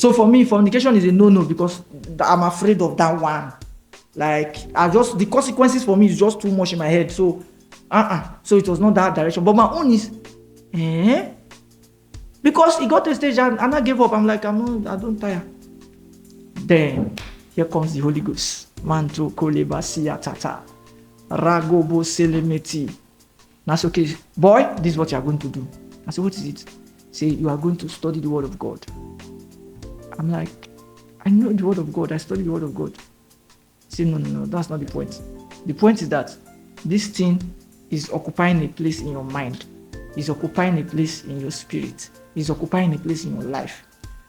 So for me, fornication is a no because I'm afraid of that one. Like the consequences for me is just too much in my head. So so it was not that direction. But my own is because it got to a stage and I gave up. I'm like, I don't tire. Then here comes the Holy Ghost. Manto koleba siya tata. Ragobo selemeti. That's okay. Boy, this is what you are going to do. I said, what is it? Say, you are going to study the word of God. I'm like, I know the word of God. I study the word of God. Say, no, that's not the point. The point is that this thing is occupying a place in your mind. Is occupying a place in your spirit. Is occupying a place in your life.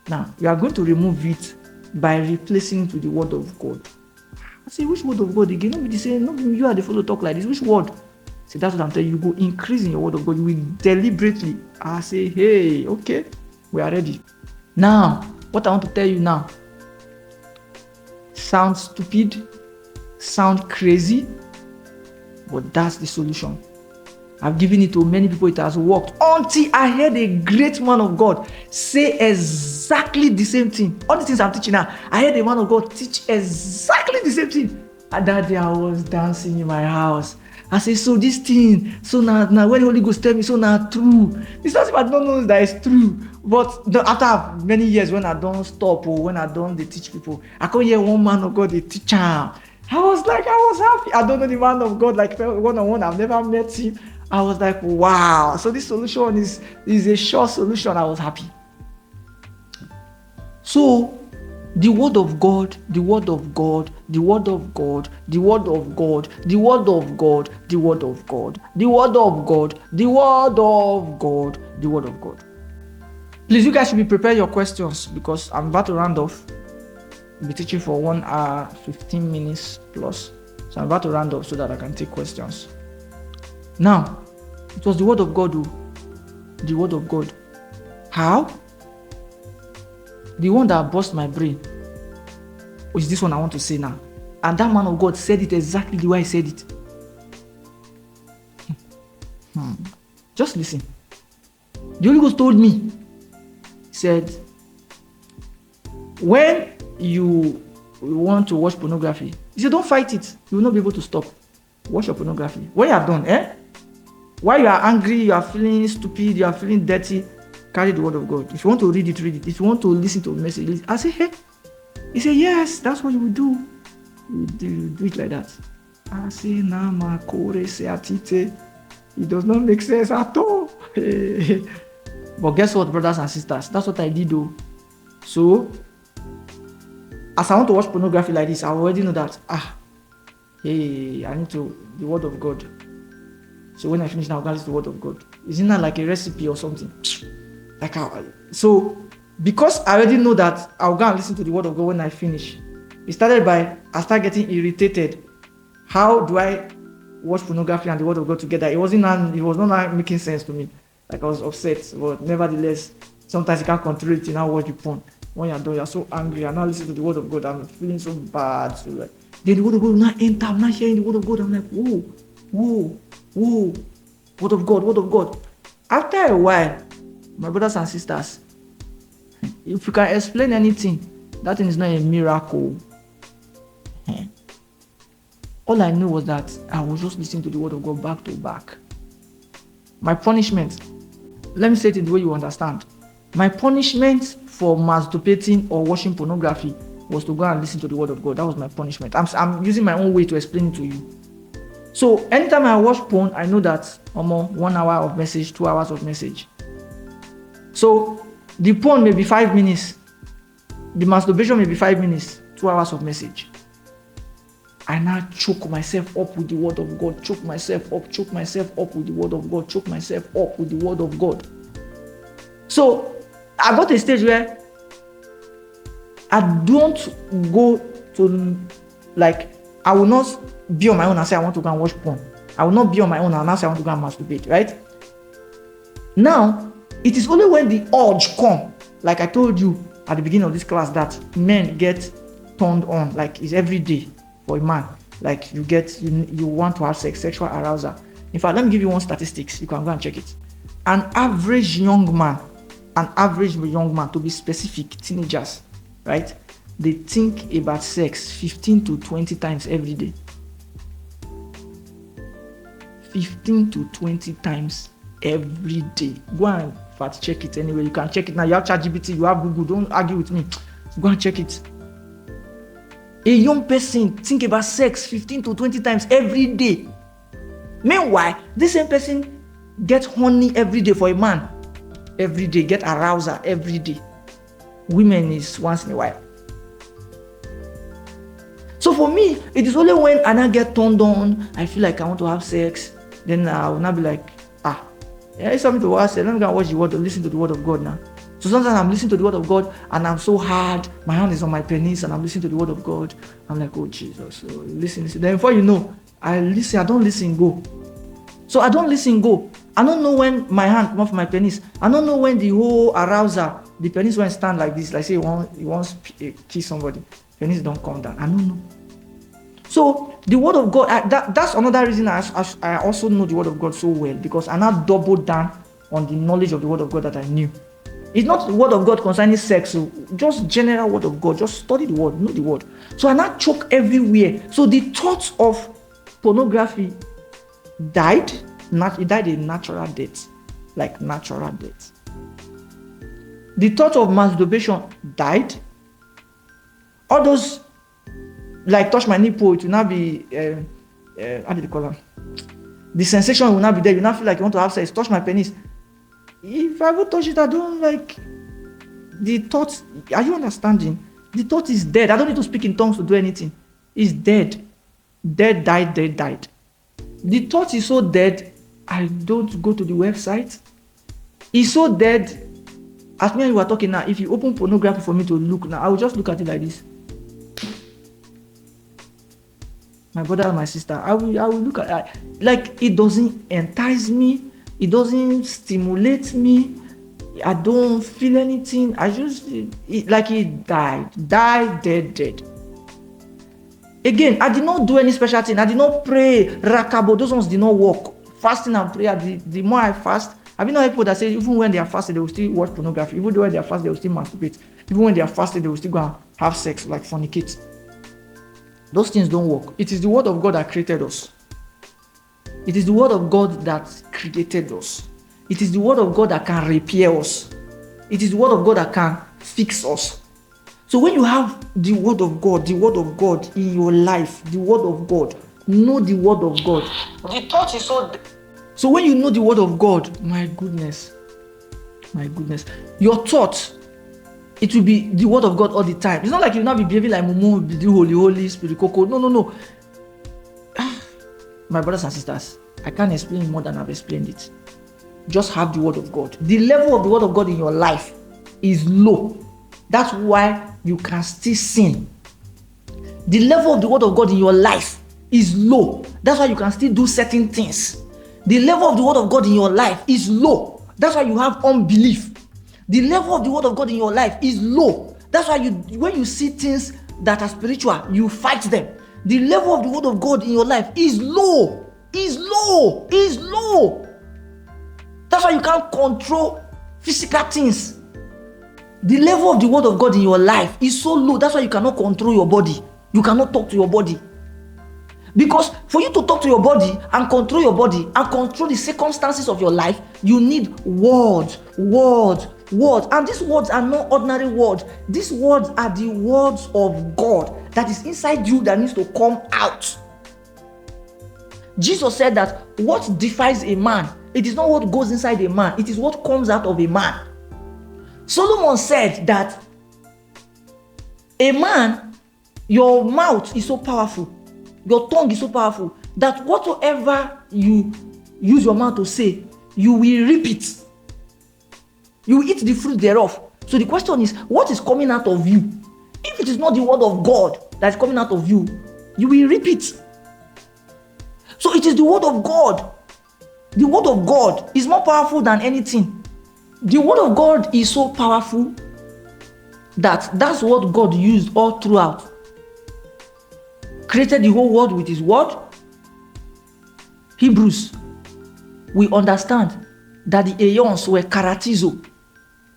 Now, you are going to remove it by replacing it with the word of God. I say, which word of God again? Nobody say, no, you are the fellow talk like this. Which word? See, that's what I'm telling you. You go increase in your word of God. You will deliberately. I say, hey, okay, we are ready. Now, what I want to tell you now sounds stupid, sound crazy, but that's the solution. I've given it to many people. It has worked until I heard a great man of God say exactly the same thing. All the things I'm teaching now, I heard a man of God teach exactly the same thing. And that day I was dancing in my house. I say, so this thing, so now when the Holy Ghost tell me, so now true. It's not if I don't know that it's true. But after many years, when I don't stop or when I don't they teach people, I can hear one man of God, they teach him. I was happy. I don't know the man of God like one-on-one. I've never met him. I was like, wow. So this solution is a sure solution. I was happy. So the word of God, the word of God, the word of God, the word of God, the word of God, the word of God, the word of God, the word of God, the word of God. Please, you guys should be preparing your questions because I'm about to round off. I'll be teaching for 1 hour, 15 minutes plus. So I'm about to round off so that I can take questions. Now, it was the word of God, the word of God. How? The one that burst my brain, which is this one I want to say now. And that man of God said it exactly the way I said it. Just listen. The Holy Ghost told me, he said, when you want to watch pornography, he said, don't fight it. You will not be able to stop. Watch your pornography. When you are done, while you are angry, you are feeling stupid, you are feeling dirty, carry the word of God. If you want to read it, read it. If you want to listen to a message, I say, hey. He said, yes, that's what you will do. You do it like that. I say, Nama Kore Seatite. It does not make sense at all. But guess what, brothers and sisters? That's what I did though. So, as I want to watch pornography like this, I already know that, hey, I need the word of God. So when I finish now, I'll go to the word of God. Isn't that like a recipe or something? So, because I already know that I'll go and listen to the word of God when I finish. It started by, I started getting irritated. How do I watch pornography and the word of God together? It was not making sense to me. Like I was upset, but nevertheless, sometimes you can't control it. You now watch the porn. When you're done, you're so angry. I now listen to the word of God. I'm feeling so bad. So like, then the word of God will not enter. I'm not hearing the word of God. I'm like, whoa. Word of God. After a while, my brothers and sisters, if you can explain anything, that thing is not a miracle. All I knew was that I was just listening to the word of God back to back. My punishment, let me say it in the way you understand. My punishment for masturbating or watching pornography was to go and listen to the word of God. That was my punishment. I'm using my own way to explain it to you. So anytime I watch porn, I know that 1 hour of message, 2 hours of message. So the porn may be 5 minutes. The masturbation may be 5 minutes, 2 hours of message. I now choke myself up with the word of God, choke myself up with the word of God, choke myself up with the word of God. So I got to a stage where I don't go to, like, I will not be on my own and say I want to go and watch porn. I will not be on my own and say I want to go and masturbate, right? Now, it is only when the urge come, like I told you at the beginning of this class, that men get turned on, like it's every day for a man. Like you want to have sexual arousal. In fact, let me give you one statistics. You can go and check it. An average young man an average young man, to be specific, teenagers, right? They think about sex 15 to 20 times every day. 15 to 20 times every day. Go and fact check it anyway. You can check it now. You have ChatGPT, you have Google. Don't argue with me. Go and check it. A young person think about sex 15 to 20 times every day. Meanwhile, this same person gets horny every day for a man. Every day, get arousal every day. Women is once in a while. So for me, it is only when I now get turned on, I feel like I want to have sex, then I will not be like, it's something to watch. Let me go and watch the word, listen to the word of God now. So sometimes I'm listening to the word of God and I'm so hard, my hand is on my penis and I'm listening to the word of God. I'm like, oh Jesus, so listen. Then before you know, I don't listen, go. So I don't listen, go. I don't know when my hand come off my penis. I don't know when the whole arousal, the penis won't stand like this, like say he wants to kiss somebody. Penis don't come down. I don't know. So the word of God, that's another reason I also know the word of God so well, because I now doubled down on the knowledge of the word of God that I knew. It's not the word of God concerning sex, so just general word of God. Just study the word, know the word. So I now choke everywhere. So the thought of pornography died. It died a natural death, like natural death. The thought of masturbation died. All those, like touch my nipple, it will not be, how do you call them? The sensation will not be there. You not feel like you want to have sex. Touch my penis. If I would touch it, I don't like the thought. Are you understanding? The thought is dead. I don't need to speak in tongues to do anything. It's dead. Dead died, dead died. The thought is so dead, I don't go to the website. It's so dead. As me and you were talking now, if you open pornography for me to look now, I will just look at it like this. My brother and my sister, I will look at it. Like, it doesn't entice me. It doesn't stimulate me. I don't feel anything. Like it died, dead. Again, I did not do any special thing. I did not pray, rakabo. Those ones did not work. Fasting and prayer, the more I fast, have you know people that say even when they are fasted, they will still watch pornography. Even though when they are fasted, they will still masturbate. Even when they are fasted, they will still go and have sex, like fornicate. Those things don't work. It is the word of God that created us. It is the word of God that created us. It is the word of God that can repair us. It is the word of God that can fix us. So when you have the word of God in your life, the word of God, know the word of God. The thought is so when you know the word of God, my goodness, your thought, it will be the word of God all the time. It's not like you'll not be behaving like Mumu, be the holy spirit, coco. No. My brothers and sisters, I can't explain more than I've explained it. Just have the word of God. The level of the word of God in your life is low. That's why you can still sin. The level of the word of God in your life is low. That's why you can still do certain things. The level of the word of God in your life is low. That's why you have unbelief. The level of the word of God in your life is low. That's why when you see things that are spiritual, you fight them. The level of the word of God in your life is low. Is low. That's why you can't control physical things. The level of the word of God in your life is so low. That's why you cannot control your body. You cannot talk to your body. Because for you to talk to your body and control your body and control the circumstances of your life, you need words. And these words are not ordinary words. These words are the words of God that is inside you that needs to come out. Jesus said that what defies a man, it is not what goes inside a man, it is what comes out of a man. Solomon said that a man, your mouth is so powerful, your tongue is so powerful, that whatsoever you use your mouth to say, you will reap it. You will eat the fruit thereof. So the question is, what is coming out of you? If it is not the word of God that is coming out of you, you will reap it. So it is the word of God. The word of God is more powerful than anything. The word of God is so powerful that that's what God used all throughout. Created the whole world with his word. Hebrews, we understand that the aeons were karatizo.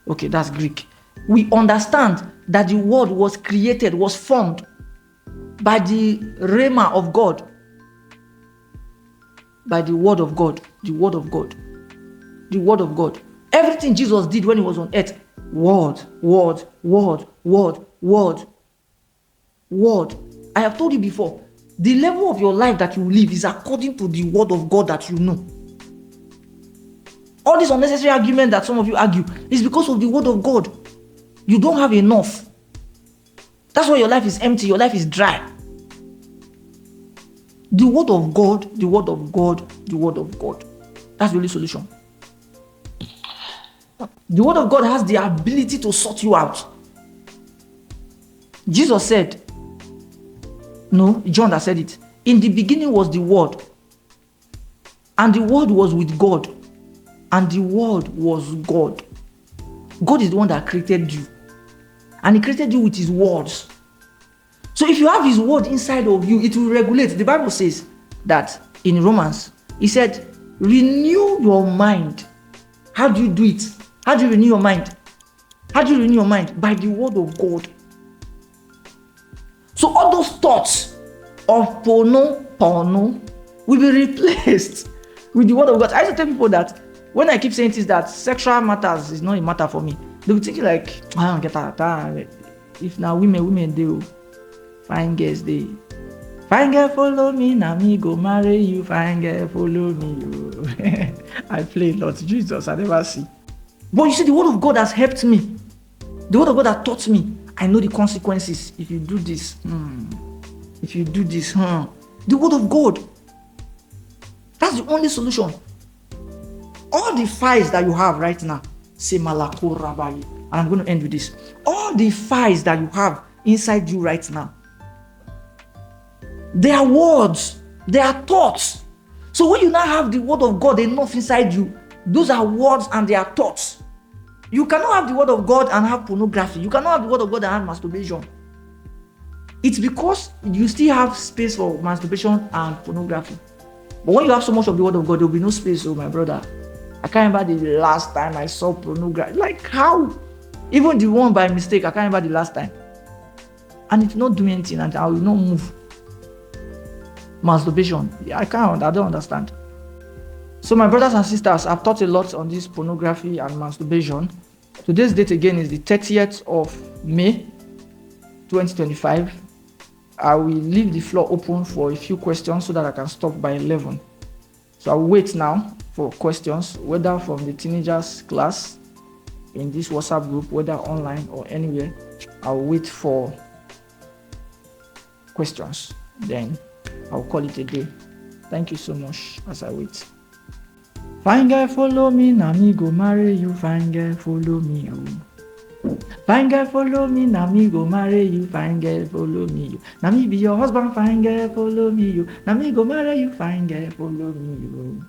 Okay, that's Greek. We understand that the world was created, was formed by the rhema of God, by the word of God, the word of God, the word of God. Everything Jesus did when he was on earth, word, word, word, word, word, word. I have told you before, the level of your life that you live is according to the word of God that you know. All this unnecessary argument that some of you argue is because of the word of God. You don't have enough. That's why your life is empty, your life is dry. The word of God, the word of God, the word of God. That's the only solution. The word of God has the ability to sort you out. Jesus said, no, John that said it. In the beginning was the word, and the word was with God, and the word was God. God is the one that created you, and he created you with his words. So if you have his word inside of you, it will regulate. The Bible says that in Romans, he said, renew your mind. How do you do it? How do you renew your mind? How do you renew your mind? By the word of God. So all those thoughts of porno will be replaced with the word of God. I used to tell people that when I keep saying this, that sexual matters is not a matter for me. They'll be thinking like, I don't get that. If now women do, fine girls they. Fine girl follow me, now me go marry you. Fine girl follow me. You. I play a lot. Jesus, I never see. But you see, the word of God has helped me. The word of God has taught me. I know the consequences if you do this. If you do this, the word of God. That's the only solution. All the files that you have right now, say Malako Rabbi, and I'm going to end with this. All the files that you have inside you right now, they are words, they are thoughts. So when you now have the word of God enough inside you, those are words and they are thoughts. You cannot have the word of God and have pornography. You cannot have the word of God and have masturbation. It's because you still have space for masturbation and pornography. But when you have so much of the word of God, there will be no space, oh my brother. I can't remember the last time I saw pornography. Like how? Even the one by mistake, I can't remember the last time. And it's not doing anything and I will not move. Masturbation. I don't understand. So my brothers and sisters, I've taught a lot on this pornography and masturbation. Today's date again is the 30th of May, 2025. I will leave the floor open for a few questions so that I can stop by 11. So I'll wait now for questions, whether from the teenagers class, in this WhatsApp group, whether online or anywhere. I'll wait for questions. Then I'll call it a day. Thank you so much as I wait. Fine girl, follow me, now me go marry you. Fine girl, follow me. Fine girl, follow me, now me go marry you. Fine girl, follow me. Now me be your husband. Fine girl, follow me. Now me go marry you. Fine girl, follow me.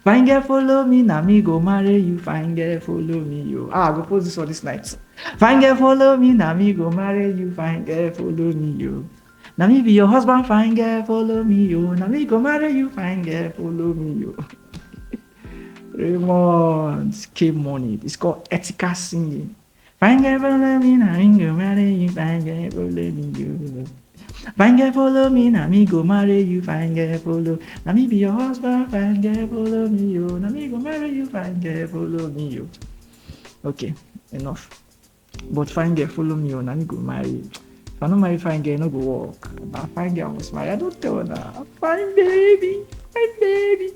Fine girl, follow me, now me go marry you. Fine girl, follow me. I go post this for this night. Fine girl, follow me, now me go marry you. Fine girl, follow me. Now me be your husband. Fine girl, follow me. Now me go marry you. Fine girl, follow me. Raymond came money. It's called ethical singing. Fine girl, follow me, now me go marry you. Fine girl, follow me. Fine girl, follow me, now me go marry you. Fine girl, follow. Now me be your husband. Fine girl, follow me. Now me go marry you. Fine girl, follow me. Okay, enough. But fine girl, follow me. Now me go marry you. If I don't marry fine girl, no go work. But fine girl must marry. I don't tell her. Fine baby, fine baby.